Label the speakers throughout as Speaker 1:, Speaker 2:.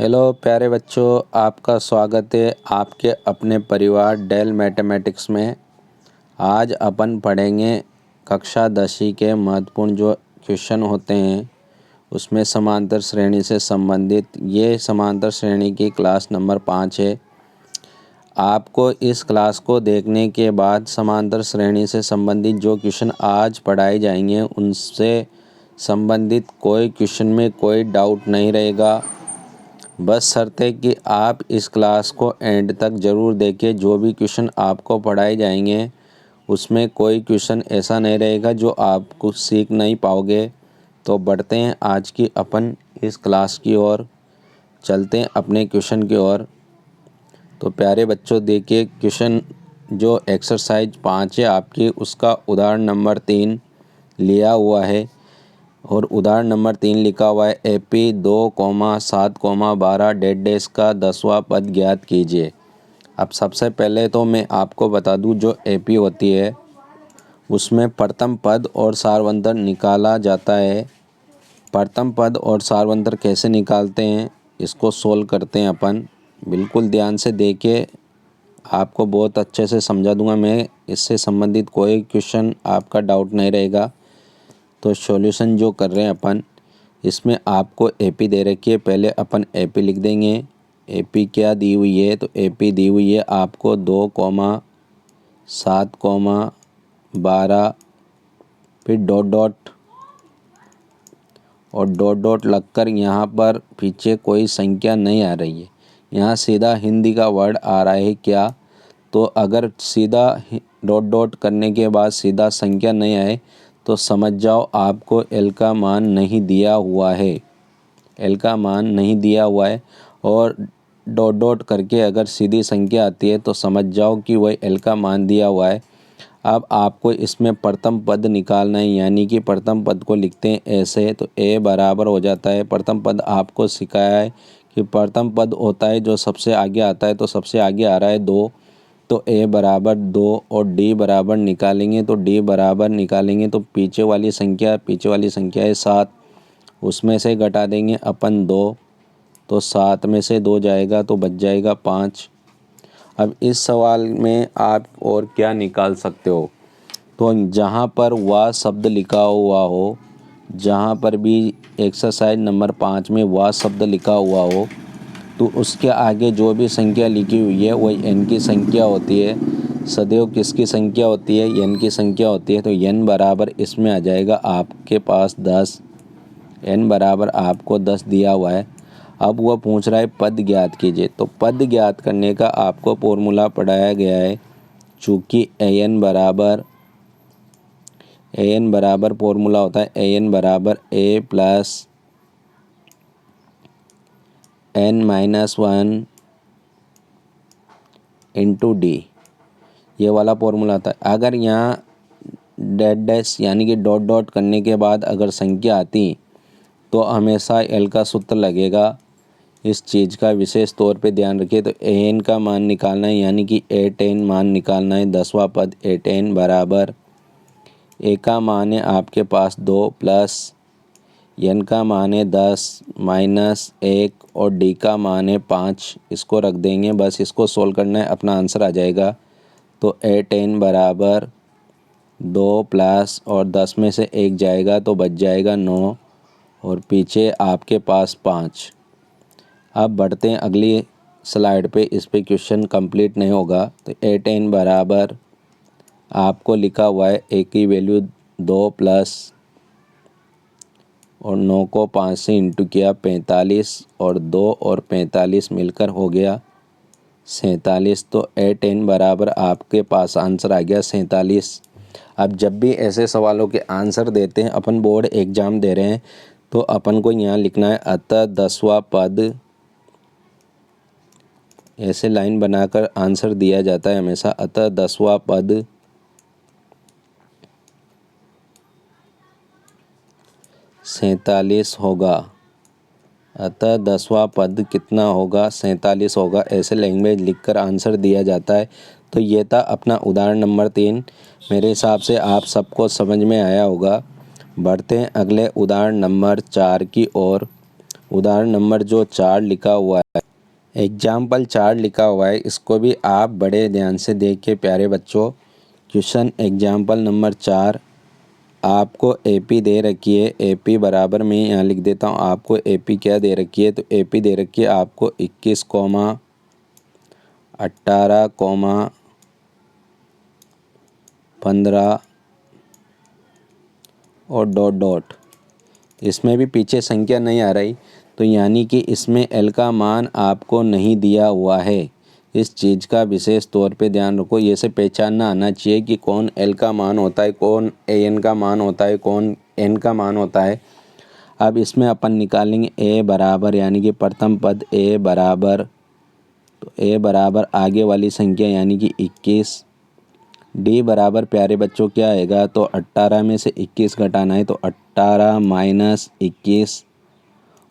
Speaker 1: Hello प्यारे बच्चों, आपका स्वागत है आपके अपने परिवार डेल मैथमेटिक्स में। आज अपन पढ़ेंगे कक्षा 10वीं के महत्वपूर्ण जो क्वेश्चन होते हैं उसमें समांतर श्रेणी से संबंधित। ये समांतर श्रेणी की क्लास नंबर 5 है। आपको इस क्लास को देखने के बाद समांतर श्रेणी से संबंधित जो क्वेश्चन आज पढ़ाए जाएंगे उनसे संबंधित कोई क्वेश्चन में कोई डाउट नहीं रहेगा। बस शर्त है कि आप इस क्लास को एंड तक ज़रूर देखिए। जो भी क्वेश्चन आपको पढ़ाए जाएंगे उसमें कोई क्वेश्चन ऐसा नहीं रहेगा जो आप कुछ सीख नहीं पाओगे। तो बढ़ते हैं आज की अपन इस क्लास की ओर, चलते हैं अपने क्वेश्चन की ओर। तो प्यारे बच्चों देखिए, क्वेश्चन जो एक्सरसाइज 5 है आपकी, उसका उदाहरण नंबर 3 लिया हुआ है और उदाहरण नंबर 3 लिखा हुआ है AP 2,7,12 डैश का 10वां पद ज्ञात कीजिए। अब सबसे पहले तो मैं आपको बता दूं, जो AP होती है उसमें प्रथम पद और सारवंतर निकाला जाता है। प्रथम पद और सारवंतर कैसे निकालते हैं इसको सोल्व करते हैं अपन। बिल्कुल ध्यान से देखिए, आपको बहुत अच्छे से समझा दूंगा मैं। इससे संबंधित कोई क्वेश्चन आपका डाउट नहीं रहेगा। तो सॉल्यूशन जो कर रहे हैं अपन, इसमें आपको AP दे रखी है। पहले अपन AP लिख देंगे। AP क्या दी हुई है, तो AP दी हुई है आपको 2,7,12 फिर डॉट डॉट और डॉट डॉट लगकर यहाँ पर पीछे कोई संख्या नहीं आ रही है। यहाँ सीधा हिंदी का वर्ड आ रहा है क्या, तो अगर सीधा डॉट डॉट करने के बाद सीधा संख्या नहीं आए तो समझ जाओ आपको L का मान नहीं दिया हुआ है। L का मान नहीं दिया हुआ है। और डॉट डॉट करके अगर सीधी संख्या आती है तो समझ जाओ कि वही L का मान दिया हुआ है। अब आपको इसमें प्रथम पद निकालना है, यानी कि प्रथम पद को लिखते हैं ऐसे, तो A बराबर हो जाता है। प्रथम पद आपको सिखाया है कि प्रथम पद होता है जो सबसे आगे आता है, तो सबसे आगे आ रहा है 2, तो A बराबर 2 और D बराबर निकालेंगे तो D बराबर निकालेंगे तो पीछे वाली संख्या है 7, उसमें से घटा देंगे अपन 2, तो 7 में से 2 जाएगा तो बच जाएगा 5। अब इस सवाल में आप और क्या निकाल सकते हो, तो जहाँ पर वह शब्द लिखा हुआ हो, जहाँ पर भी एक्सरसाइज नंबर 5 में वह शब्द लिखा हुआ हो, तो उसके आगे जो भी संख्या लिखी हुई है वही n की संख्या होती है। सदैव किसकी संख्या होती है, n की संख्या होती है। तो n बराबर इसमें आ जाएगा आपके पास 10। n बराबर आपको 10 दिया हुआ है। अब वह पूछ रहा है पद ज्ञात कीजिए, तो पद ज्ञात करने का आपको फॉर्मूला पढ़ाया गया है। चूँकि an बराबर फॉर्मूला होता है an बराबर a plus n-1 into D, ये वाला फॉर्मूला आता है। अगर यहाँ डैश यानी कि डॉट डॉट करने के बाद अगर संख्या आती तो हमेशा L का सूत्र लगेगा। इस चीज़ का विशेष तौर पे ध्यान रखिए। तो an का मान निकालना है, यानी कि A10 मान निकालना है। 10वां पद A10 बराबर A का मान है आपके पास 2 प्लस n का मान है 10 माइनस 1 और d का मान है 5। इसको रख देंगे, बस इसको सोल्व करना है, अपना आंसर आ जाएगा। तो A10 बराबर 2 प्लस और 10 में से 1 जाएगा तो बच जाएगा 9 और पीछे आपके पास 5। अब बढ़ते हैं अगली स्लाइड पे। इस पे क्वेश्चन कंप्लीट नहीं होगा। तो A10 बराबर आपको लिखा हुआ है A की वैल्यू 2 प्लस और 9 को 5 से इंटू किया 45 और 2 और 45 मिलकर हो गया 47। तो A10 बराबर आपके पास आंसर आ गया 47। अब जब भी ऐसे सवालों के आंसर देते हैं, अपन बोर्ड एग्ज़ाम दे रहे हैं, तो अपन को यहाँ लिखना है अतः 10वां पद। ऐसे लाइन बनाकर आंसर दिया जाता है हमेशा। अतः 10वां पद 47 होगा। अतः 10वां पद कितना होगा, 47 होगा। ऐसे लैंग्वेज लिखकर आंसर दिया जाता है। तो ये था अपना उदाहरण नंबर 3। मेरे हिसाब से आप सबको समझ में आया होगा। बढ़ते हैं अगले उदाहरण नंबर 4 की ओर। उदाहरण नंबर जो 4 लिखा हुआ है, एग्जाम्पल 4 लिखा हुआ है, इसको भी आप बड़े ध्यान से देखिए प्यारे बच्चों। क्वेश्चन एग्जाम्पल नंबर 4, आपको एपी दे रखी है। एपी बराबर मैं यहाँ लिख देता हूँ, आपको एपी क्या दे रखी है, तो एपी दे रखी है आपको 21, 18, 15 और डॉट डॉट। इसमें भी पीछे संख्या नहीं आ रही, तो यानी कि इसमें एल का मान आपको नहीं दिया हुआ है। इस चीज़ का विशेष तौर पे ध्यान रखो, ये से पहचानना आना चाहिए कि कौन एल का मान होता है, कौन ए एन का मान होता है, कौन एन का मान होता है। अब इसमें अपन निकालेंगे ए बराबर, यानी कि प्रथम पद ए बराबर, तो ए बराबर आगे वाली संख्या यानी कि 21। डी बराबर प्यारे बच्चों क्या आएगा, तो 18 में से 21 घटाना है, तो 18 माइनस 21।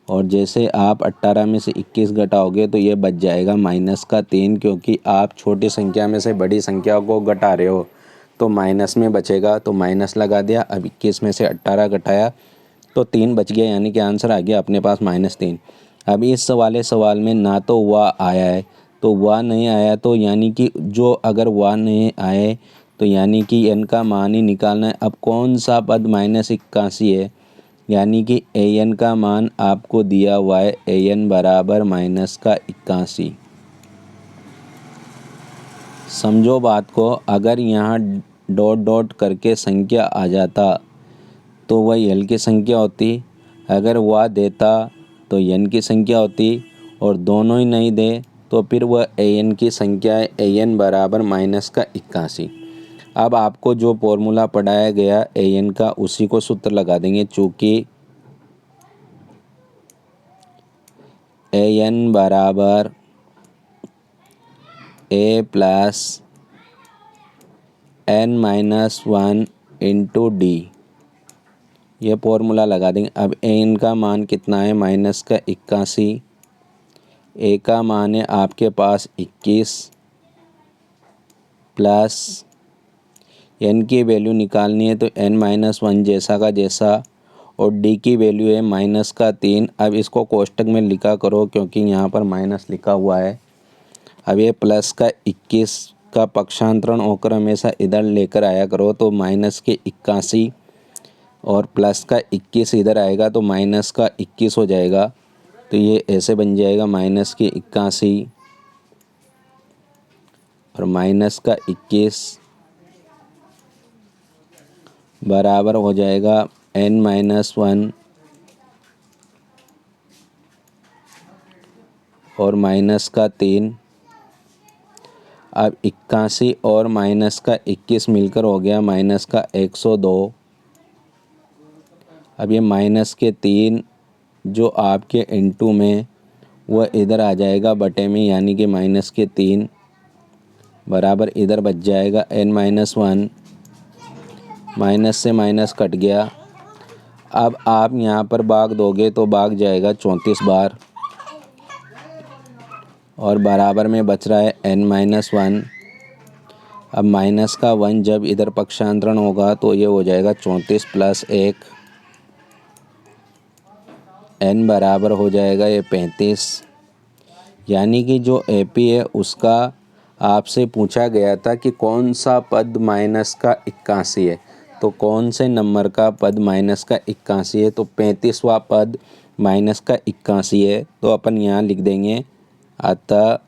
Speaker 1: और जैसे आप 18 में से 21 घटाओगे तो ये बच जाएगा माइनस का 3, क्योंकि आप छोटी संख्या में से बड़ी संख्या को घटा रहे हो तो माइनस में बचेगा, तो माइनस लगा दिया। अब 21 में से 18 घटाया तो 3 बच गया, यानी कि आंसर आ गया अपने पास -3। अब इस वाले सवाल में ना तो वह आया है, तो वह नहीं आया, तो यानी कि जो अगर वह नहीं आए तो यानी कि एन का मान ही निकालना है। अब कौन सा पद -81 है, यानी कि ए एन का मान आपको दिया हुआ है, ए एन बराबर -81। समझो बात को, अगर यहाँ डॉट डॉट करके संख्या आ जाता तो वह एल की संख्या होती, अगर वह देता तो एन की संख्या होती, और दोनों ही नहीं दे तो फिर वह ए एन की संख्या है, ए एन बराबर -81। अब आपको जो फॉर्मूला पढ़ाया गया ए एन का, उसी को सूत्र लगा देंगे। चूँकि ए एन बराबर A plus N minus 1 into D, ये फॉर्मूला लगा देंगे। अब ए एन का मान कितना है, -81। ए का मान है आपके पास 21 प्लस एन की वैल्यू निकालनी है, तो n-1 जैसा का जैसा, और डी की वैल्यू है -3। अब इसको कोष्टक में लिखा करो, क्योंकि यहाँ पर माइनस लिखा हुआ है। अब ये प्लस का 21 का पक्षांतरण होकर हमेशा इधर लेकर आया करो, तो -81 और प्लस का 21 इधर आएगा तो -21 हो जाएगा। तो ये ऐसे बन जाएगा -81 और -21 बराबर हो जाएगा n-1 और -3। अब 81 और -21 मिलकर हो गया -102। अब ये -3 जो आपके इनटू में वह इधर आ जाएगा बटे में, यानी कि -3 बराबर इधर बच जाएगा n-1, माइनस से माइनस कट गया। अब आप यहाँ पर भाग दोगे तो भाग जाएगा 34 बार, और बराबर में बच रहा है n-1। अब माइनस का 1 जब इधर पक्षांतरण होगा तो ये हो जाएगा 34 + 1, n बराबर हो जाएगा ये 35। यानी कि जो एपी है उसका आपसे पूछा गया था कि कौन सा पद -81 है, तो कौन से नंबर का पद -81 है, तो 35वां पद -81 है। तो अपन यहाँ लिख देंगे, अतः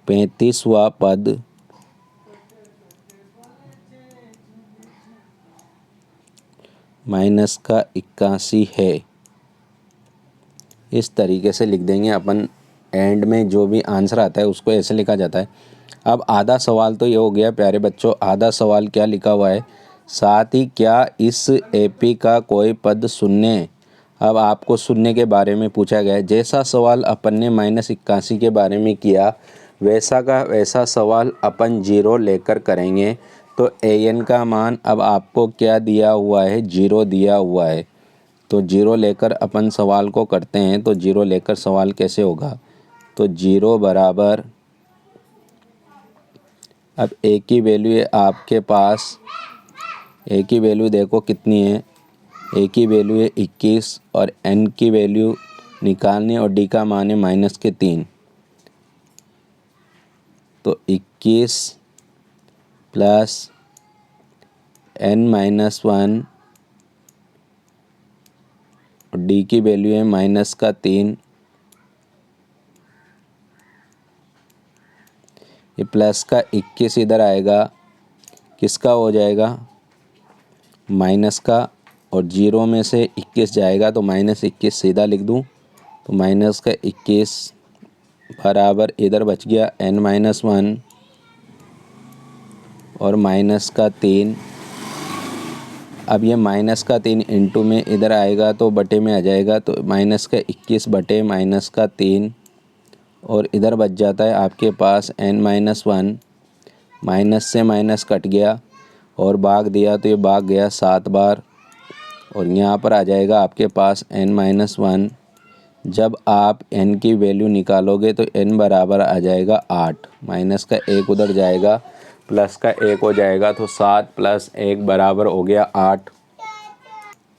Speaker 1: 35वां पद -81 है। इस तरीके से लिख देंगे अपन। एंड में जो भी आंसर आता है उसको ऐसे लिखा जाता है। अब आधा सवाल तो ये हो गया प्यारे बच्चों। आधा सवाल क्या लिखा हुआ है, साथ ही क्या इस एपी का कोई पद शून्य है। अब आपको शून्य के बारे में पूछा गया है। जैसा सवाल अपन ने -81 के बारे में किया, वैसा का वैसा सवाल अपन 0 लेकर करेंगे। तो ए एन का मान अब आपको क्या दिया हुआ है, 0 दिया हुआ है। तो 0 लेकर अपन सवाल को करते हैं। तो 0 लेकर सवाल कैसे होगा, तो 0 बराबर, अब ए की वैल्यू है आपके पास ए की वैल्यू देखो कितनी है, ए की वैल्यू है 21 और एन की वैल्यू निकालनी और डी का मान है -3। तो 21 प्लस n-1 और डी की वैल्यू है -3। ये प्लस का 21 इधर आएगा, किसका हो जाएगा, माइनस का, और 0 में से 21 जाएगा तो -21 सीधा लिख दूँ। तो -21 बराबर इधर बच गया n-1 और -3। अब ये -3 इंटू में इधर आएगा तो बटे में आ जाएगा, तो -21 बटे -3 और इधर बच जाता है आपके पास n-1। माइनस से माइनस कट गया और भाग दिया तो ये भाग गया 7 बार और यहाँ पर आ जाएगा आपके पास n-1। जब आप n की वैल्यू निकालोगे तो n बराबर आ जाएगा 8। माइनस का 1 उधर जाएगा, प्लस का 1 हो जाएगा, तो 7 + 1 बराबर हो गया 8।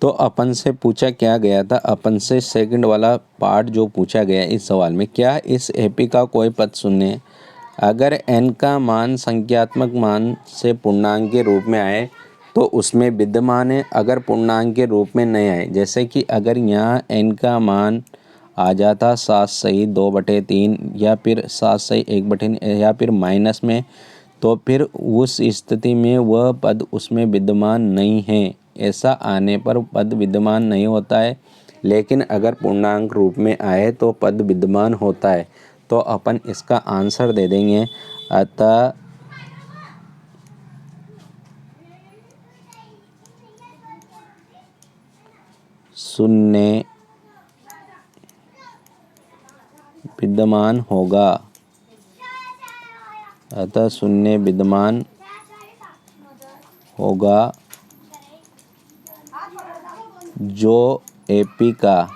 Speaker 1: तो अपन से पूछा क्या गया था, अपन से सेकंड वाला पार्ट जो पूछा गया इस सवाल में, क्या इस एपी का कोई पद शून्य है। अगर n का मान संख्यात्मक मान से पूर्णांक के रूप में आए तो उसमें विद्यमान है, अगर पूर्णांक के रूप में नहीं आए, जैसे कि अगर यहाँ n का मान आ जाता 7/2/3 या फिर 7/1/3 या फिर माइनस में, तो फिर उस स्थिति में वह पद उसमें विद्यमान नहीं है। ऐसा आने पर पद विद्यमान नहीं होता है, लेकिन अगर पूर्णांक रूप में आए तो पद विद्यमान होता है। तो अपन इसका आंसर दे देंगे, अतः शून्य विद्यमान होगा, अतः शून्य विद्यमान होगा जो एपी का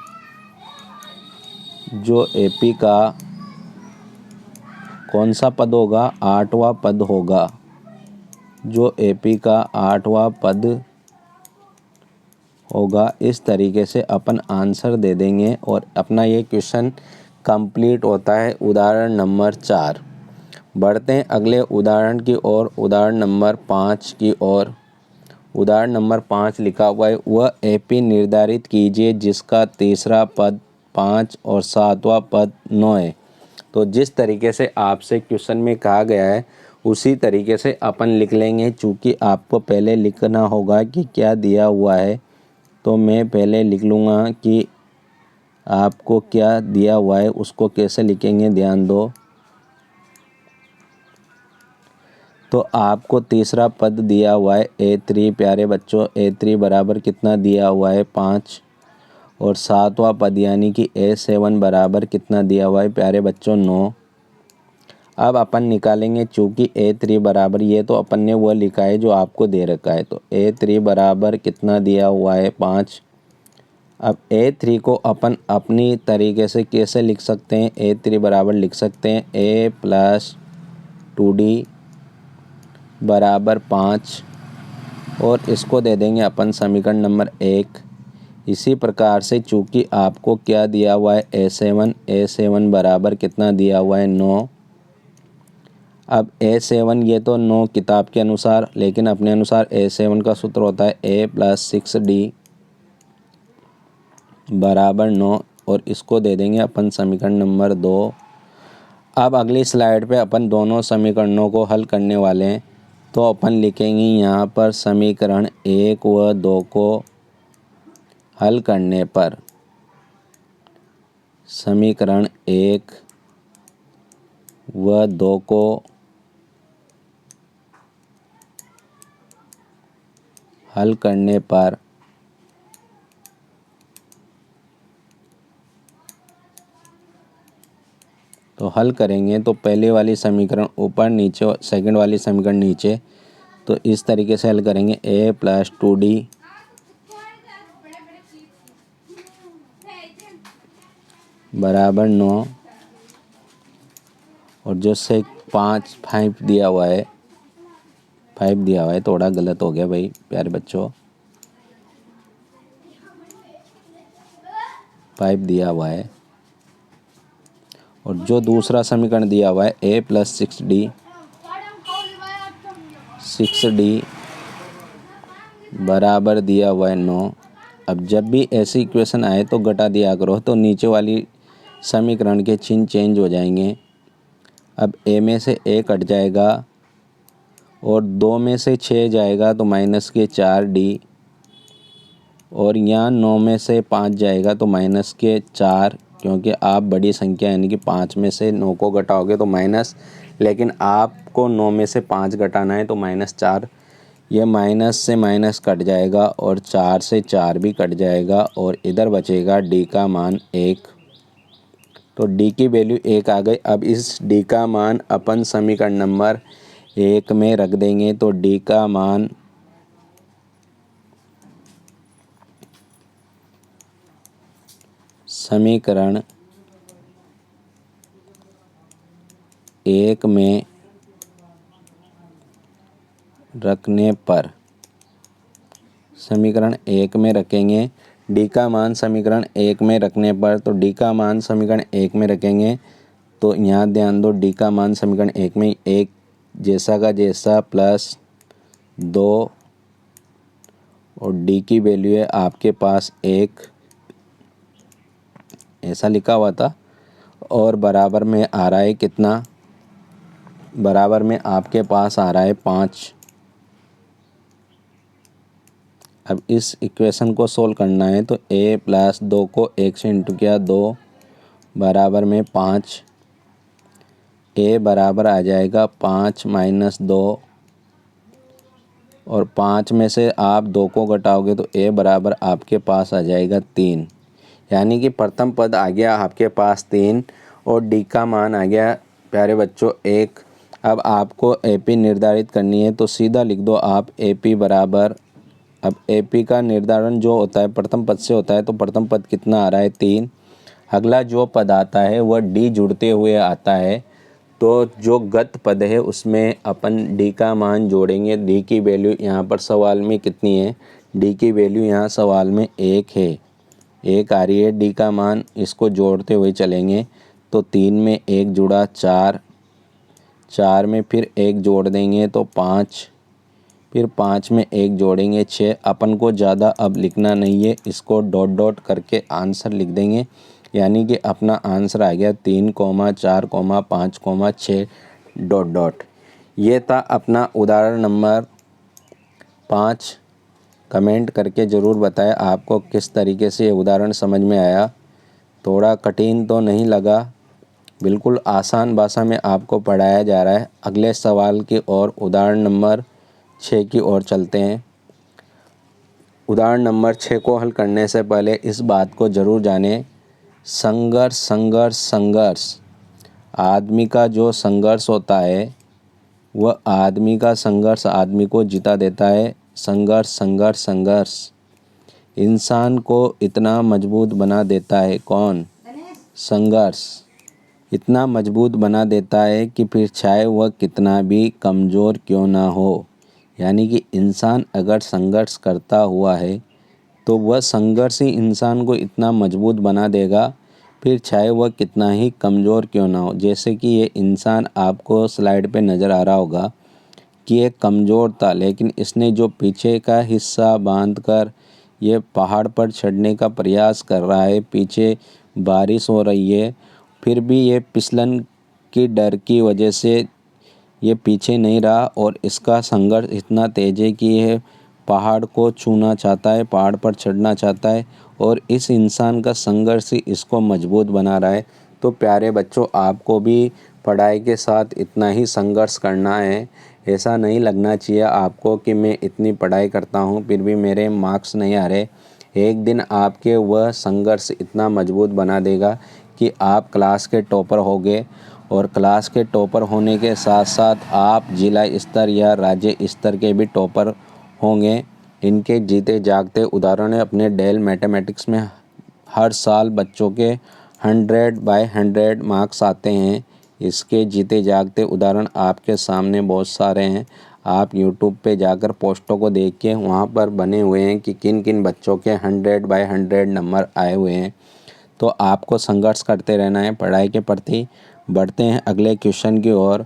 Speaker 1: कौन सा पद होगा, 8वां पद होगा, जो एपी का 8वां पद होगा। इस तरीके से अपन आंसर दे देंगे और अपना ये क्वेश्चन कंप्लीट होता है। उदाहरण नंबर 4। बढ़ते हैं अगले उदाहरण की ओर, उदाहरण नंबर 5 की ओर। उदाहरण नंबर 5 लिखा हुआ है, वह एपी निर्धारित कीजिए जिसका तीसरा पद 5 और 7वां पद 9 है। तो जिस तरीके से आपसे क्वेश्चन में कहा गया है उसी तरीके से अपन लिख लेंगे। चूँकि आपको पहले लिखना होगा कि क्या दिया हुआ है, तो मैं पहले लिख लूँगा कि आपको क्या दिया हुआ है, उसको कैसे लिखेंगे ध्यान दो। तो आपको तीसरा पद दिया हुआ है A3। प्यारे बच्चों, A3 बराबर कितना दिया हुआ है 5 और 7वां पद यानी कि A7 बराबर कितना दिया हुआ है प्यारे बच्चों 9। अब अपन निकालेंगे, चूँकि A3 बराबर, ये तो अपन ने वो लिखा है जो आपको दे रखा है, तो A3 बराबर कितना दिया हुआ है 5। अब A3 को अपन अपनी तरीके से कैसे लिख सकते हैं, A3 बराबर लिख सकते हैं A + 2D बराबर 5 और इसको दे देंगे अपन समीकरण नंबर 1। इसी प्रकार से चूँकि आपको क्या दिया हुआ है A7 बराबर कितना दिया हुआ है 9। अब A7 ये तो 9 किताब के अनुसार, लेकिन अपने अनुसार A7 का सूत्र होता है A + 6D बराबर 9 और इसको दे देंगे अपन समीकरण नंबर 2। अब अगली स्लाइड पे अपन दोनों समीकरणों को हल करने वाले हैं। तो अपन लिखेंगे यहाँ पर समीकरण 1 व 2 को हल करने पर, समीकरण 1 व 2 को हल करने पर तो हल करेंगे तो पहले वाली समीकरण ऊपर नीचे और सेकंड वाली समीकरण नीचे, तो इस तरीके से हल करेंगे A + 2D बराबर 9 और जो से 5 दिया हुआ है 5 दिया हुआ है, थोड़ा गलत हो गया भाई प्यारे बच्चों। 5 दिया हुआ है। और जो दूसरा समीकरण दिया हुआ है a + 6d बराबर दिया हुआ है 9। अब जब भी ऐसी इक्वेशन आए तो घटा दिया करो, तो नीचे वाली समीकरण के चिन्ह चेंज हो जाएंगे। अब a में से a कट जाएगा और 2 में से 6 जाएगा तो -4d, और यहाँ 9 में से 5 जाएगा तो -4, क्योंकि आप बड़ी संख्या यानी कि 5 में से 9 को घटाओगे तो माइनस, लेकिन आपको 9 में से 5 घटाना है तो -4। ये माइनस से माइनस कट जाएगा और 4 से 4 भी कट जाएगा और इधर बचेगा d का मान 1। तो d की वैल्यू 1 आ गई। अब इस d का मान अपन समीकरण नंबर 1 में रख देंगे, तो d का मान समीकरण 1 में रखने पर, समीकरण 1 में रखेंगे d का मान समीकरण 1 में रखने पर, तो d का मान समीकरण 1 में रखेंगे तो यहाँ ध्यान दो, d का मान समीकरण 1 में 1 जैसा का जैसा +2 और d की वैल्यू है आपके पास 1, ऐसा लिखा हुआ था। और बराबर में आ रहा है कितना, बराबर में आपके पास आ रहा है 5। अब इस इक्वेशन को सोल्व करना है तो a + 2 को 1 से इंटू किया 2 बराबर में 5। a बराबर आ जाएगा 5 - 2, और 5 में से आप 2 को घटाओगे तो a बराबर आपके पास आ जाएगा 3, यानी कि प्रथम पद आ गया आपके पास 3 और d का मान आ गया प्यारे बच्चों 1। अब आपको AP निर्धारित करनी है तो सीधा लिख दो आप AP बराबर, अब AP का निर्धारण जो होता है प्रथम पद से होता है, तो प्रथम पद कितना आ रहा है 3। अगला जो पद आता है वह d जुड़ते हुए आता है, तो जो गत पद है उसमें अपन d का मान जोड़ेंगे। d की वैल्यू यहाँ पर सवाल में कितनी है, d की वैल्यू यहाँ सवाल में 1 है, 1 आ रही है d का मान। इसको जोड़ते हुए चलेंगे तो 3 में 1 जुड़ा 4, 4 में फिर 1 जोड़ देंगे तो 5, फिर 5 में 1 जोड़ेंगे 6। अपन को ज़्यादा अब लिखना नहीं है, इसको डॉट डॉट करके आंसर लिख देंगे, यानी कि अपना आंसर आ गया 3, 4, 5, 6 डॉट डॉट। ये था अपना उदाहरण नंबर 5। कमेंट करके ज़रूर बताएं आपको किस तरीके से ये उदाहरण समझ में आया। थोड़ा कठिन तो नहीं लगा, बिल्कुल आसान भाषा में आपको पढ़ाया जा रहा है। अगले सवाल की ओर उदाहरण नंबर 6 की ओर चलते हैं। उदाहरण नंबर 6 को हल करने से पहले इस बात को ज़रूर जानें, संघर्ष संघर्ष संघर्ष, आदमी का जो संघर्ष होता है वह आदमी का संघर्ष आदमी को जिता देता है। संघर्ष संघर्ष संघर्ष इंसान को इतना मजबूत बना देता है। कौन? संघर्ष इतना मजबूत बना देता है कि फिर चाहे वह कितना भी कमज़ोर क्यों ना हो, यानी कि इंसान अगर संघर्ष करता हुआ है तो वह संघर्ष ही इंसान को इतना मजबूत बना देगा, फिर चाहे वह कितना ही कमज़ोर क्यों ना हो। जैसे कि ये इंसान आपको स्लाइड पे नज़र आ रहा होगा कि ये कमज़ोर था, लेकिन इसने जो पीछे का हिस्सा बांधकर ये पहाड़ पर चढ़ने का प्रयास कर रहा है, पीछे बारिश हो रही है, फिर भी ये फिसलन की डर की वजह से ये पीछे नहीं रहा और इसका संघर्ष इतना तेज है कि यह पहाड़ को छूना चाहता है, पहाड़ पर चढ़ना चाहता है, और इस इंसान का संघर्ष ही इसको मजबूत बना रहा है। तो प्यारे बच्चों, आपको भी पढ़ाई के साथ इतना ही संघर्ष करना है। ऐसा नहीं लगना चाहिए आपको कि मैं इतनी पढ़ाई करता हूँ फिर भी मेरे मार्क्स नहीं आ रहे। एक दिन आपके वह संघर्ष इतना मजबूत बना देगा कि आप क्लास के टॉपर होगे, और क्लास के टॉपर होने के साथ साथ आप जिला स्तर या राज्य स्तर के भी टॉपर होंगे। इनके जीते जागते उदाहरण है। अपने डेल मैथमेटिक्स में हर साल बच्चों के 100/100 मार्क्स आते हैं। इसके जीते जागते उदाहरण आपके सामने बहुत सारे हैं। आप यूट्यूब पे जाकर पोस्टों को देख के वहाँ पर बने हुए हैं कि किन किन बच्चों के 100/100 नंबर आए हुए हैं। तो आपको संघर्ष करते रहना है पढ़ाई के प्रति। बढ़ते हैं अगले क्वेश्चन की ओर।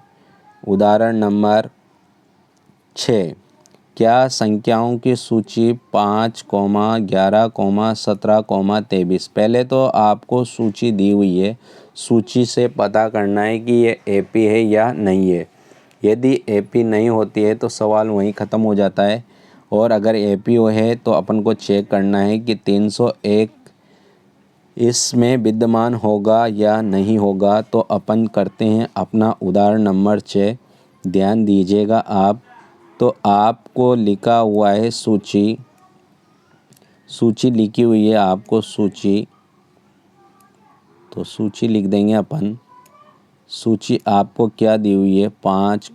Speaker 1: उदाहरण नंबर 6। क्या संख्याओं की सूची 5, 11, 17, 23। पहले तो आपको सूची दी हुई है, सूची से पता करना है कि ये एपी है या नहीं है। यदि एपी नहीं होती है तो सवाल वहीं ख़त्म हो जाता है, और अगर एपी है तो अपन को चेक करना है कि 301 इसमें विद्यमान होगा या नहीं होगा। तो अपन करते हैं अपना उदाहरण नंबर 6। ध्यान दीजिएगा आप। तो आपको लिखा हुआ है सूची लिखी हुई है आपको सूची, तो सूची लिख देंगे अपन। सूची आपको क्या दी हुई है? 5,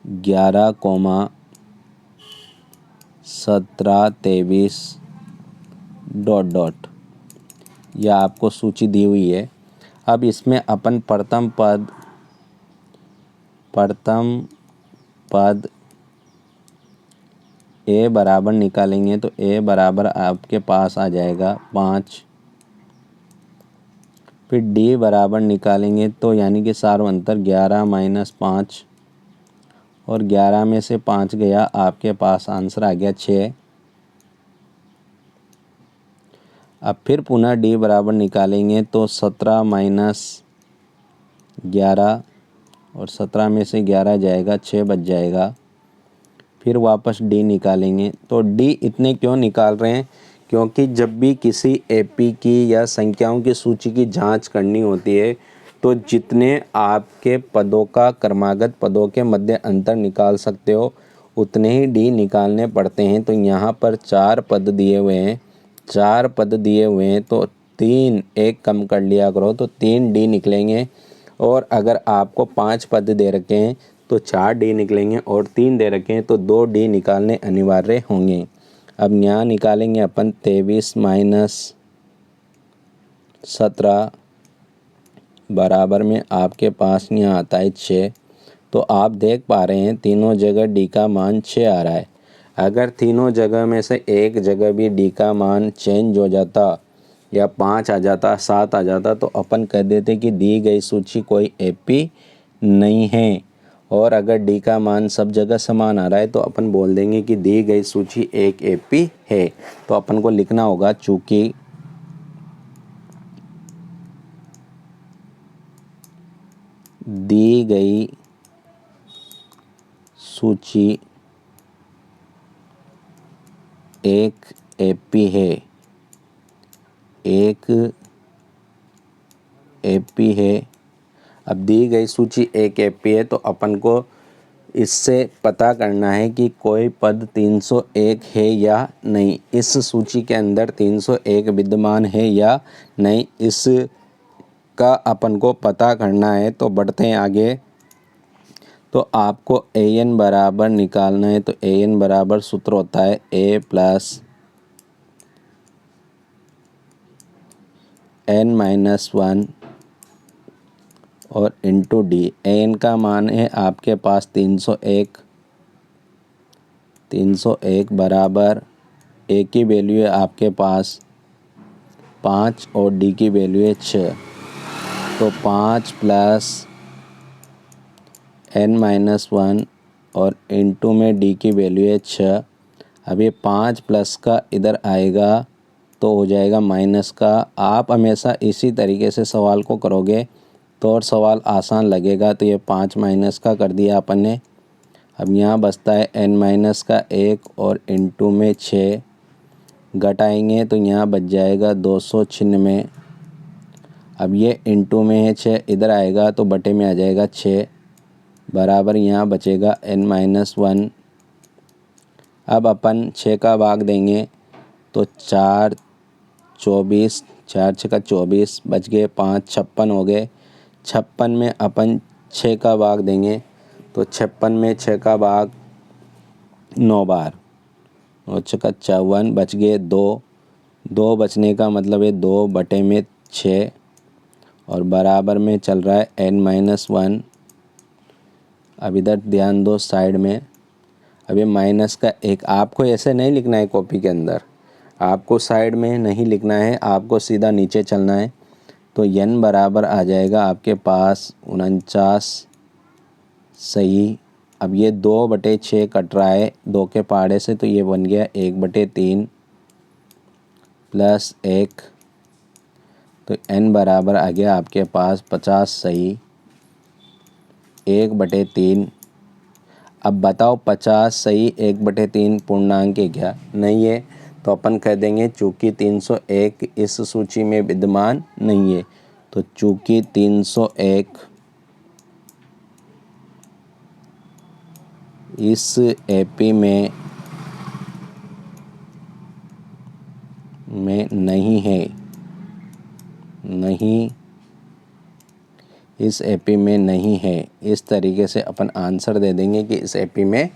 Speaker 1: 11, 17, 23 ... यह आपको सूची दी हुई है। अब इसमें अपन प्रथम पद ए बराबर निकालेंगे तो ए बराबर आपके पास आ जाएगा 5। फिर डी बराबर निकालेंगे तो यानी कि सार्वंतर 11 - 5, और 11 में से 5 गया, आपके पास आंसर आ गया 6। अब फिर पुनः डी बराबर निकालेंगे तो 17 - 11, और 17 में से 11 जाएगा, 6 बच जाएगा। फिर वापस डी निकालेंगे। तो डी इतने क्यों निकाल रहे हैं? क्योंकि जब भी किसी एपी की या संख्याओं की सूची की जांच करनी होती है तो जितने आपके पदों का क्रमागत पदों के मध्य अंतर निकाल सकते हो उतने ही डी निकालने पड़ते हैं। तो यहाँ पर 4 पद दिए हुए हैं, 4 पद दिए हुए हैं, तो 3 एक कम कर लिया करो तो 3 डी निकलेंगे। और अगर आपको 5 पद दे रखे हैं तो 4 डी निकलेंगे, और 3 दे रखे हैं तो 2 डी निकालने अनिवार्य होंगे। अब यहाँ निकालेंगे अपन 23 - 17 बराबर में आपके पास यहाँ आता है 6। तो आप देख पा रहे हैं तीनों जगह डी का मान 6 आ रहा है। अगर तीनों जगह में से एक जगह भी डी का मान चेंज हो जाता या 5 आ जाता, 7 आ जाता, तो अपन कह देते कि दी गई सूची कोई एपी नहीं है। और अगर डी का मान सब जगह समान आ रहा है तो अपन बोल देंगे कि दी गई सूची एक एपी है। तो अपन को लिखना होगा चूंकि दी गई सूची एक एपी है, एक एपी है। अब दी गई सूची एक एपी है तो अपन को इससे पता करना है कि कोई पद 301 है या नहीं, इस सूची के अंदर 301 विद्यमान है या नहीं, इसका अपन को पता करना है। तो बढ़ते हैं आगे। तो आपको an बराबर निकालना है। तो an बराबर सूत्र होता है a + n-1 और इंटू डी। an का मान है आपके पास 301 बराबर a की वैल्यू है आपके पास 5 और d की वैल्यू है 6। तो 5 + n-1 और इंटू में d की वैल्यू है 6। अब ये 5 प्लस का इधर आएगा तो हो जाएगा माइनस का। आप हमेशा इसी तरीके से सवाल को करोगे तो और सवाल आसान लगेगा। तो ये 5 माइनस का कर दिया अपन ने। अब यहाँ बचता है n-1 और इंटू में 6 घटाएंगे तो यहाँ बच जाएगा 296। अब ये इंटू में है 6, इधर आएगा तो बटे में आ जाएगा 6 बराबर यहाँ बचेगा n-1। अब अपन 6 का भाग देंगे तो 4 24, 4 × 6 = 24, बच गए 5 56 हो गए। 56 में अपन 6 का भाग देंगे तो 56 में 6 का भाग 9 बार, 9 × 6 = 54, बच गए 2 बचने का मतलब है 2 बटे में 6 और बराबर में चल रहा है n-1। अब इधर ध्यान दो साइड में, अभी माइनस का एक, आपको ऐसे नहीं लिखना है कॉपी के अंदर, आपको साइड में नहीं लिखना है, आपको सीधा नीचे चलना है। तो n बराबर आ जाएगा आपके पास 49 सही। अब ये 2/6 कट रहा है 2 के पहाड़े से, तो ये बन गया 1/3 प्लस 1, तो n बराबर आ गया आपके पास 50 सही 1/3। अब बताओ 50 सही 1/3 पूर्णांक है क्या? नहीं है, तो अपन कह देंगे चूँकि 301 इस सूची में विद्यमान नहीं है, तो चूँकि 301 इस एपी में नहीं है, नहीं इस एपी में नहीं है, इस तरीके से अपन आंसर दे देंगे कि इस एपी में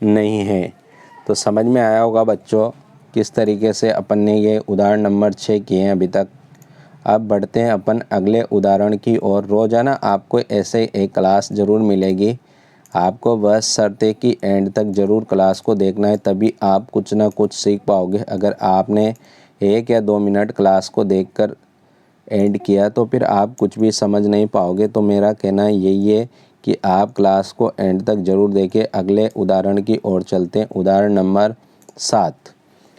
Speaker 1: नहीं है। तो समझ में आया होगा बच्चों किस तरीके से अपन ने ये उदाहरण नंबर 6 किए हैं अभी तक। अब बढ़ते हैं अपन अगले उदाहरण की ओर। रोज़ाना आपको ऐसे एक क्लास ज़रूर मिलेगी, आपको बस शर्त है कि एंड तक ज़रूर क्लास को देखना है, तभी आप कुछ ना कुछ सीख पाओगे। अगर आपने 1 या 2 मिनट क्लास को देखकर एंड किया तो फिर आप कुछ भी समझ नहीं पाओगे। तो मेरा कहना यही है कि आप क्लास को एंड तक ज़रूर देखें। अगले उदाहरण की ओर चलते हैं। उदाहरण नंबर 7।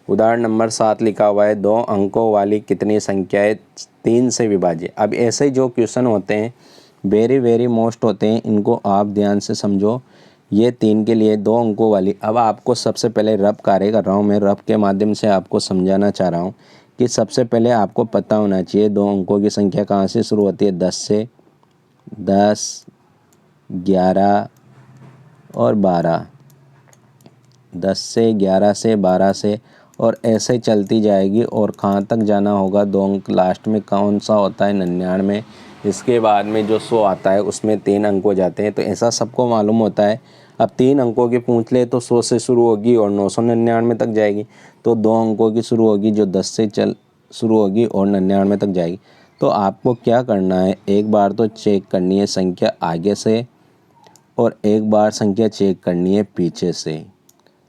Speaker 1: उदाहरण नंबर 7 लिखा हुआ है 2 अंकों वाली कितनी संख्याएं 3 से विभाज्य। अब ऐसे जो क्वेश्चन होते हैं वेरी मोस्ट होते हैं, इनको आप ध्यान से समझो। ये 3 के लिए 2 अंकों वाली, अब आपको सबसे पहले रफ कार्य कर रहा हूँ मैं, रफ के माध्यम से आपको समझाना चाह रहा हूँ कि सबसे पहले आपको पता होना चाहिए 2 अंकों की संख्या कहाँ से शुरू होती है। 10 से, 10, 11 और 12, 10 से, 11 से, 12 से, और ऐसे चलती जाएगी। और कहाँ तक जाना होगा, 2 अंक लास्ट में कौन सा होता है, 99। इसके बाद में जो 100 आता है उसमें 3 अंक हो जाते हैं। तो ऐसा सबको मालूम होता है। अब 3 अंकों की पूछ ले तो 100 से शुरू होगी और 999 तक जाएगी। तो 2 अंकों की शुरू होगी जो 10 से शुरू होगी और 99 तक जाएगी। तो आपको क्या करना है, एक बार तो चेक करनी है संख्या आगे से, और एक बार संख्या चेक करनी है पीछे से।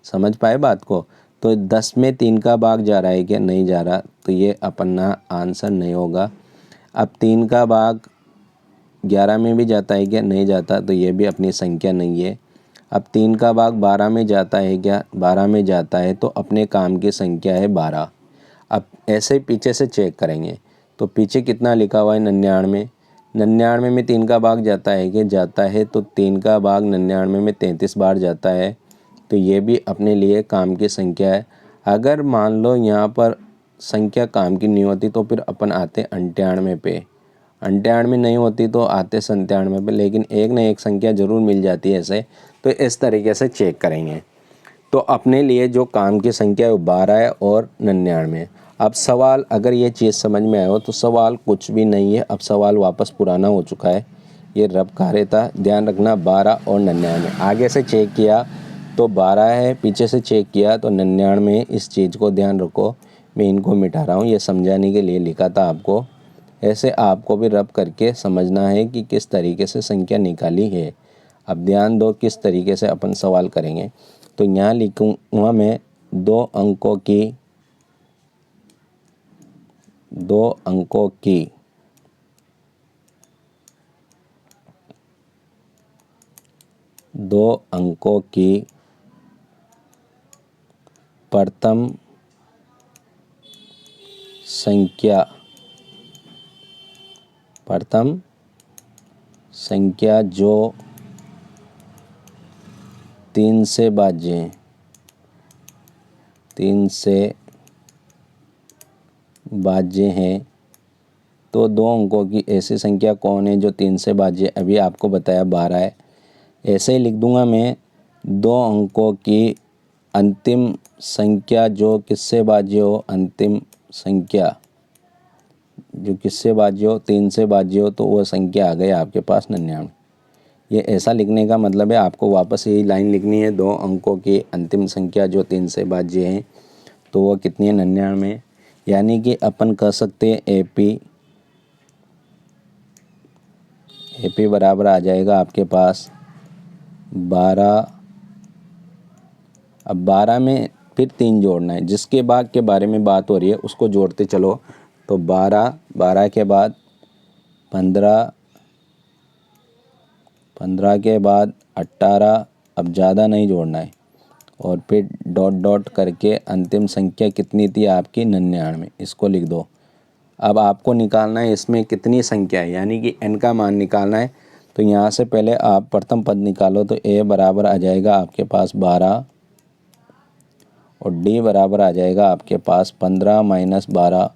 Speaker 1: समझ पाए बात को? तो 10 में 3 का भाग जा रहा है क्या? नहीं जा रहा, तो ये अपना आंसर नहीं होगा। अब 3 का भाग 11 में भी जाता है क्या? नहीं जाता, तो ये भी अपनी संख्या नहीं है। अब 3 का भाग 12 में जाता है क्या? 12 में जाता है, तो अपने काम की संख्या है 12। अब ऐसे पीछे से चेक करेंगे, तो पीछे कितना लिखा हुआ है? 99। 99 में 3 का भाग जाता है क्या? जाता है, तो 3 का भाग 99 में 33 बार जाता है, तो ये भी अपने लिए काम की संख्या है। अगर मान लो यहाँ पर संख्या काम की नहीं होती तो फिर अपन आते 98 पे, 98 नहीं होती तो आते 97 पे, लेकिन एक न एक संख्या ज़रूर मिल जाती है ऐसे। तो इस तरीके से चेक करेंगे। तो अपने लिए जो काम की संख्या है वो 12 है और 99। अब सवाल, अगर ये चीज़ समझ में आए हो तो सवाल कुछ भी नहीं है, अब सवाल वापस पुराना हो चुका है। ये रब कार्य था, ध्यान रखना। 12 और 99 आगे से चेक किया तो 12 है, पीछे से चेक किया तो 99। इस चीज़ को ध्यान रखो, मैं इनको मिटा रहा हूँ, ये समझाने के लिए लिखा था आपको। ऐसे आपको भी रब करके समझना है कि किस तरीके से संख्या निकाली है। अब ध्यान दो किस तरीके से अपन सवाल करेंगे। तो यहाँ लिखूँगा मैं 2 अंकों की 2 अंकों की प्रथम संख्या जो 3 से भाज्य हैं। तो 2 अंकों की ऐसी संख्या कौन है जो 3 से भाज्य? अभी आपको बताया 12 है। ऐसे ही लिख दूंगा मैं 2 अंकों की अंतिम संख्या जो किससे भाज्य हो, अंतिम संख्या जो किससे भाज्य हो, 3 से भाज्य हो, तो वह संख्या आ गई आपके पास 99। ये ऐसा लिखने का मतलब है आपको वापस यही लाइन लिखनी है, 2 अंकों की अंतिम संख्या जो 3 से भाज्य है, तो वो कितनी है? 99। यानी कि अपन कह सकते हैं एपी बराबर आ जाएगा आपके पास 12, अब 12 में फिर 3 जोड़ना है, जिसके भाग के बारे में बात हो रही है उसको जोड़ते चलो। तो 12, 12 के बाद 15, 15 के बाद 18, अब ज़्यादा नहीं जोड़ना है, और फिर डॉट डॉट करके अंतिम संख्या कितनी थी आपकी 99, इसको लिख दो। अब आपको निकालना है इसमें कितनी संख्या है, यानी कि n का मान निकालना है। तो यहाँ से पहले आप प्रथम पद निकालो, तो a बराबर आ जाएगा आपके पास 12 और d बराबर आ जाएगा आपके पास 15 माइनस 12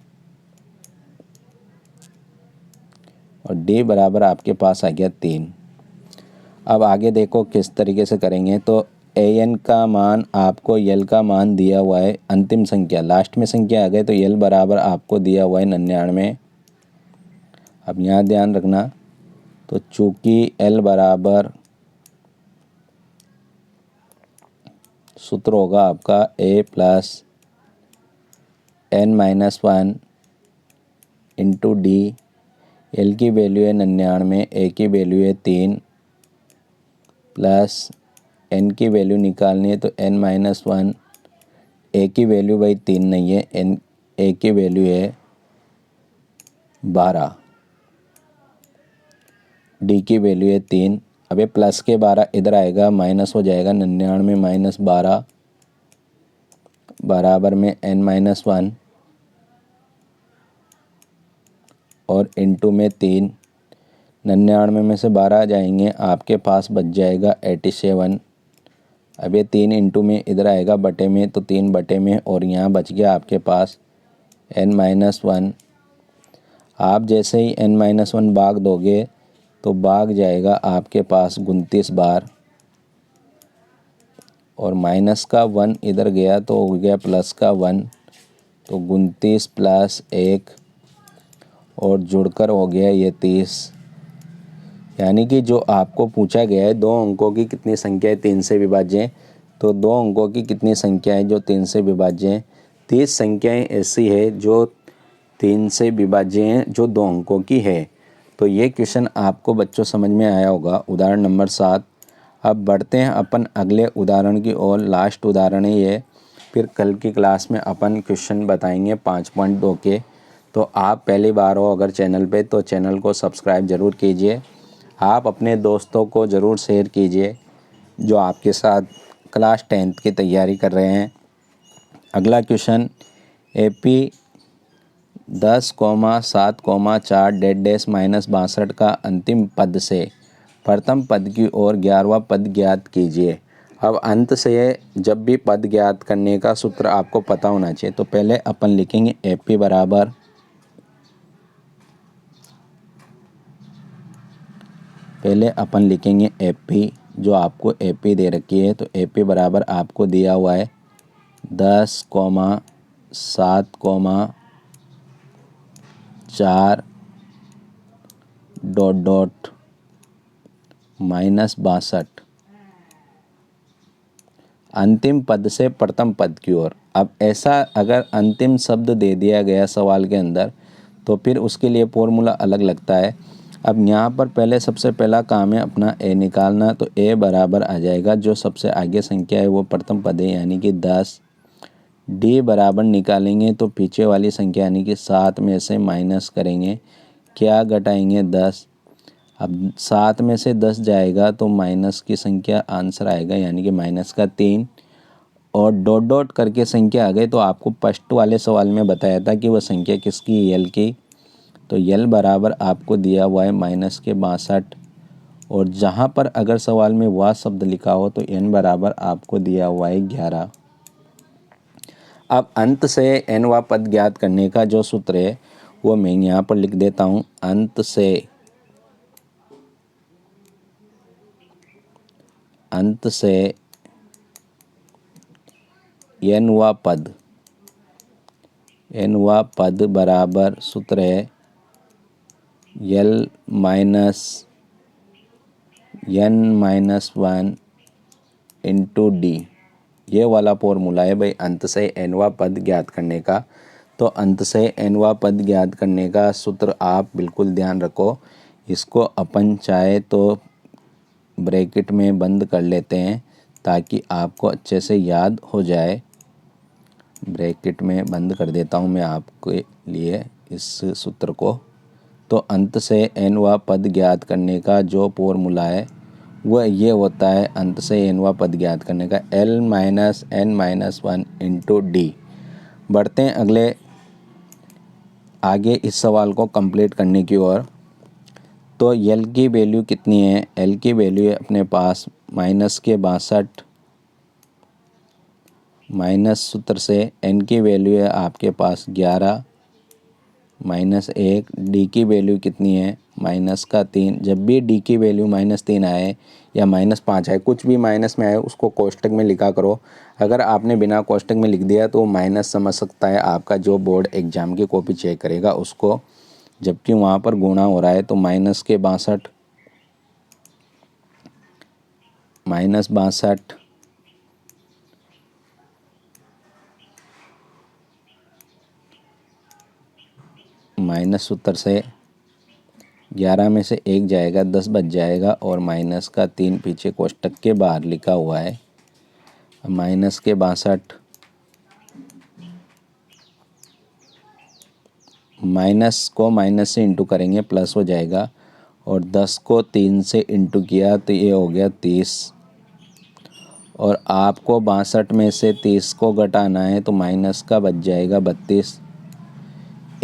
Speaker 1: और d बराबर आपके पास आ गया 3। अब आगे देखो किस तरीके से करेंगे। तो an का मान आपको l का मान दिया हुआ है, अंतिम संख्या लास्ट में संख्या आ गए, तो l बराबर आपको दिया हुआ है 99। अब यहाँ ध्यान रखना, तो चूँकि l बराबर सूत्र होगा आपका a plus n minus 1 into D. L की वैल्यू है 99, ए की वैल्यू है 3 प्लस एन की वैल्यू निकालनी है, तो n माइनस 1, ए की वैल्यू भाई 3 नहीं है, एन ए की वैल्यू है 12, डी की वैल्यू है 3। अब ये प्लस के 12 इधर आएगा, माइनस हो जाएगा, 99 माइनस 12 बराबर में n माइनस 1 और इंटू में 3। 99 में से 12 आ जाएंगे, आपके पास बच जाएगा 87। अब ये 3 इंटू में इधर आएगा बटे में, तो 3 बटे में, और यहाँ बच गया आपके पास n माइनस 1। आप जैसे ही n माइनस 1 भाग दोगे तो भाग जाएगा आपके पास 29 बार, और माइनस का 1 इधर गया तो हो गया प्लस का 1, तो 29 प्लस 1 और जुड़कर हो गया ये 30। यानी कि जो आपको पूछा गया है 2 अंकों की कितनी संख्या है 3 से विभाज्य है, तो 2 अंकों की कितनी संख्या है जो 3 से विभाज्य है। 30 संख्याएं ऐसी है जो 3 से विभाज्य हैं जो 2 अंकों की है। तो ये क्वेश्चन आपको बच्चों समझ में आया होगा, उदाहरण नंबर 7। अब बढ़ते हैं अपन अगले उदाहरण की ओर। लास्ट उदाहरण है ये, फिर कल की क्लास में अपन क्वेश्चन बताएंगे 5.2 के। तो आप पहली बार हो अगर चैनल पे, तो चैनल को सब्सक्राइब ज़रूर कीजिए। आप अपने दोस्तों को ज़रूर शेयर कीजिए जो आपके साथ क्लास 10th की तैयारी कर रहे हैं। अगला question, AP 10,7,4 dead dash minus 62 का अंतिम पद से प्रथम पद की ओर 11वां पद ज्ञात कीजिए। अब अंत से जब भी पद ज्ञात करने का सूत्र आपको पता होना चाहिए। तो पहले अपन लिखेंगे AP बराबर, पहले अपन लिखेंगे AP, जो आपको AP दे रखी है। तो AP बराबर आपको दिया हुआ है 10,7,4 डॉट डॉट माइनस 62 अंतिम पद से प्रथम पद की ओर। अब ऐसा अगर अंतिम शब्द दे दिया गया सवाल के अंदर तो फिर उसके लिए फॉर्मूला अलग लगता है। अब यहाँ पर पहले सबसे पहला काम है अपना a निकालना। तो a बराबर आ जाएगा, जो सबसे आगे संख्या है वो प्रथम पद है यानी कि 10। d बराबर निकालेंगे तो पीछे वाली संख्या यानी कि 7 में से माइनस करेंगे, क्या घटाएंगे 10। अब 7 में से 10 जाएगा तो माइनस की संख्या आंसर आएगा यानी कि माइनस का 3, और डॉट डॉट करके संख्या आ गई। तो आपको फर्स्ट वाले सवाल में बताया था कि वह संख्या किसकी, यल की। तो यल बराबर आपको दिया हुआ है माइनस के 62, और जहाँ पर अगर सवाल में वह शब्द लिखा हो तो n बराबर आपको दिया हुआ है 11। अब अंत से nवां पद ज्ञात करने का जो सूत्र है वो मैं यहाँ पर लिख देता हूँ। अंत से nवां पद बराबर सूत्र है l minus n minus 1 into D. ये वाला फॉर्मूला है भाई अंत से nवां पद ज्ञात करने का। तो अंत से nवां पद ज्ञात करने का सूत्र आप बिल्कुल ध्यान रखो। इसको अपन चाहे तो ब्रैकेट में बंद कर लेते हैं ताकि आपको अच्छे से याद हो जाए। ब्रैकेट में बंद कर देता हूँ मैं आपके लिए इस सूत्र को। तो अंत से n पद ज्ञात करने का जो फॉर्मूला है वह ये होता है, अंत से n पद ज्ञात करने का l minus n minus 1 into D. बढ़ते हैं अगले आगे इस सवाल को कंप्लीट करने की ओर। तो l की वैल्यू कितनी है? l की वैल्यू है अपने पास -62, माइनस सूत्र से n की वैल्यू है आपके पास 11 -1, d की वैल्यू कितनी है -3। जब भी d की वैल्यू -3 आए या -5 आए, कुछ भी माइनस में आए उसको कोष्टक में लिखा करो। अगर आपने बिना कोष्टक में लिख दिया तो माइनस समझ सकता है आपका जो बोर्ड एग्ज़ाम की कॉपी चेक करेगा उसको, जबकि वहाँ पर गुणा हो रहा है। तो -62 माइनस सूत्र से 11 में से 1 जाएगा, 10 बच जाएगा और माइनस का 3 पीछे कोष्टक के बाहर लिखा हुआ है। -62 माइनस को माइनस से इंटू करेंगे प्लस हो जाएगा, और 10 को 3 से इंटू किया तो ये हो गया 30। और आपको 62 में से 30 को घटाना है तो माइनस का बच जाएगा 32।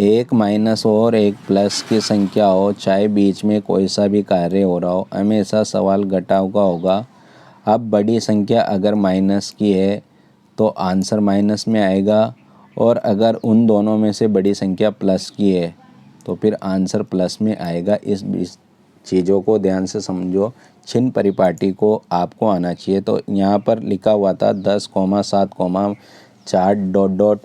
Speaker 1: एक माइनस और एक प्लस की संख्या हो, चाहे बीच में कोई सा भी कार्य हो रहा हो, हमेशा सवाल घटाव का होगा। अब बड़ी संख्या अगर माइनस की है तो आंसर माइनस में आएगा, और अगर उन दोनों में से बड़ी संख्या प्लस की है तो फिर आंसर प्लस में आएगा। इस चीज़ों को ध्यान से समझो, छिन्न परिपाटी को आपको आना चाहिए। तो यहाँ पर लिखा हुआ था 10,7,4 ...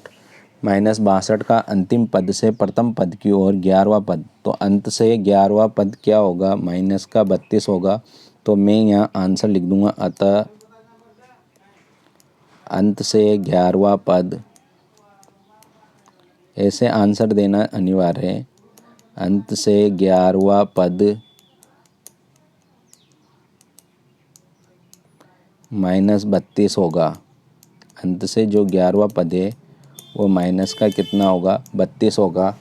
Speaker 1: -62 का अंतिम पद से प्रथम पद की ओर 11वां पद, तो अंत से 11वां पद क्या होगा? माइनस का 32 होगा। तो मैं यहाँ आंसर लिख दूंगा, अतः अंत से 11वां पद, ऐसे आंसर देना अनिवार्य है। अंत से 11वां पद -32 होगा। अंत से जो 11वां पद है वो माइनस का कितना होगा? 32 होगा।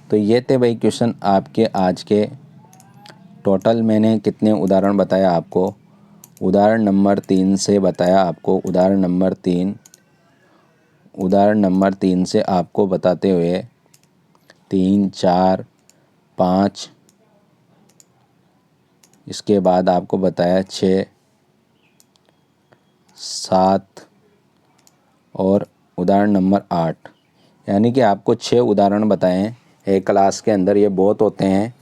Speaker 1: तो ये थे भाई क्वेश्चन आपके आज के। टोटल मैंने कितने उदाहरण बताया आपको? उदाहरण नंबर 3 से बताया आपको। उदाहरण नंबर 3 से आपको बताते हुए 3, 4, 5, इसके बाद आपको बताया 6, 7 और उदाहरण नंबर 8, यानी कि आपको 6 उदाहरण बताए हैं एक क्लास के अंदर। ये बहुत होते हैं।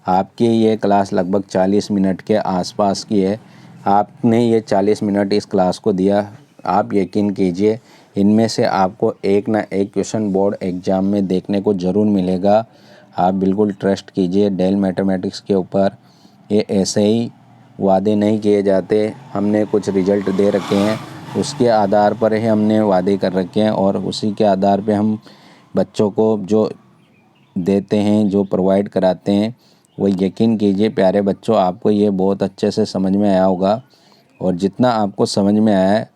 Speaker 1: आपकी ये क्लास लगभग 40 मिनट के आसपास की है। आपने ये 40 मिनट इस क्लास को दिया, आप यकीन कीजिए इनमें से आपको एक ना एक क्वेश्चन बोर्ड एग्ज़ाम में देखने को ज़रूर मिलेगा। आप बिल्कुल ट्रस्ट कीजिए डेल मैथमेटिक्स के ऊपर। ये ऐसे ही वादे नहीं किए जाते, हमने कुछ रिज़ल्ट दे रखे हैं, उसके आधार पर ही हमने वादे कर रखे हैं, और उसी के आधार पे हम बच्चों को जो देते हैं, जो प्रोवाइड कराते हैं, वो यकीन कीजिए प्यारे बच्चों आपको ये बहुत अच्छे से समझ में आया होगा। और जितना आपको समझ में आया है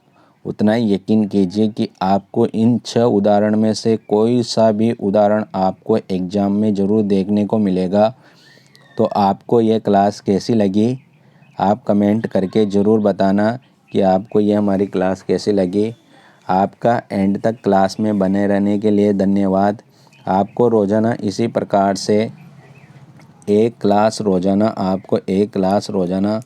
Speaker 1: उतना ही यकीन कीजिए कि आपको इन 6 उदाहरण में से कोई सा भी उदाहरण आपको एग्ज़ाम में ज़रूर देखने को मिलेगा। तो आपको ये क्लास कैसी लगी आप कमेंट करके ज़रूर बताना कि आपको ये हमारी क्लास कैसी लगी। आपका एंड तक क्लास में बने रहने के लिए धन्यवाद। आपको रोज़ाना इसी प्रकार से एक क्लास रोज़ाना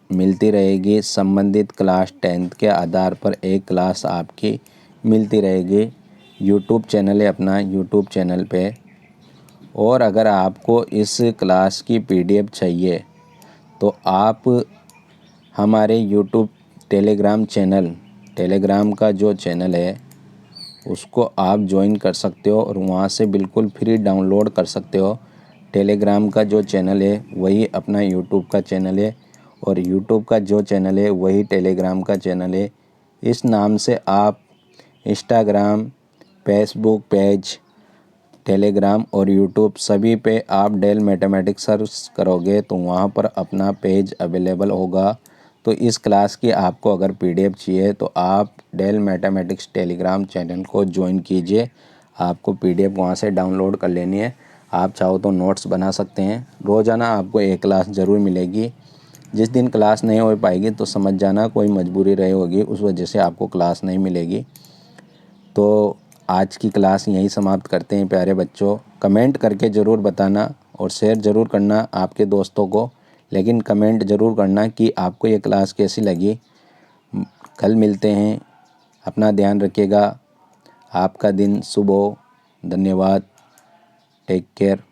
Speaker 1: मिलती रहेगी। संबंधित क्लास 10th के आधार पर एक क्लास आपकी मिलती रहेगी। यूट्यूब चैनल है अपना, यूट्यूब चैनल पे। और अगर आपको इस क्लास की PDF चाहिए तो आप हमारे यूट्यूब टेलीग्राम का जो चैनल है उसको आप ज्वाइन कर सकते हो, और वहाँ से बिल्कुल फ्री डाउनलोड कर सकते हो। टेलीग्राम का जो चैनल है वही अपना यूट्यूब का चैनल है, और यूट्यूब का जो चैनल है वही टेलीग्राम का चैनल है। इस नाम से आप इंस्टाग्राम, फेसबुक पेज टेलीग्राम और यूट्यूब सभी पे आप डेल मैथमेटिक्स सर्च करोगे तो वहाँ पर अपना पेज अवेलेबल होगा। तो इस क्लास की आपको अगर पीडीएफ चाहिए तो आप डेल मैथमेटिक्स टेलीग्राम चैनल को ज्वाइन कीजिए। आपको पीडीएफ वहाँ से डाउनलोड कर लेनी है। आप चाहो तो नोट्स बना सकते हैं। रोज़ाना आपको एक क्लास ज़रूर मिलेगी। जिस दिन क्लास नहीं हो पाएगी तो समझ जाना कोई मजबूरी रही होगी, उस वजह से आपको क्लास नहीं मिलेगी। तो आज की क्लास यहीं समाप्त करते हैं प्यारे बच्चों। कमेंट करके ज़रूर बताना और शेयर ज़रूर करना आपके दोस्तों को, लेकिन कमेंट ज़रूर करना कि आपको ये क्लास कैसी लगी। कल मिलते हैं। अपना ध्यान रखिएगा। आपका दिन शुभ हो। धन्यवाद। Take care.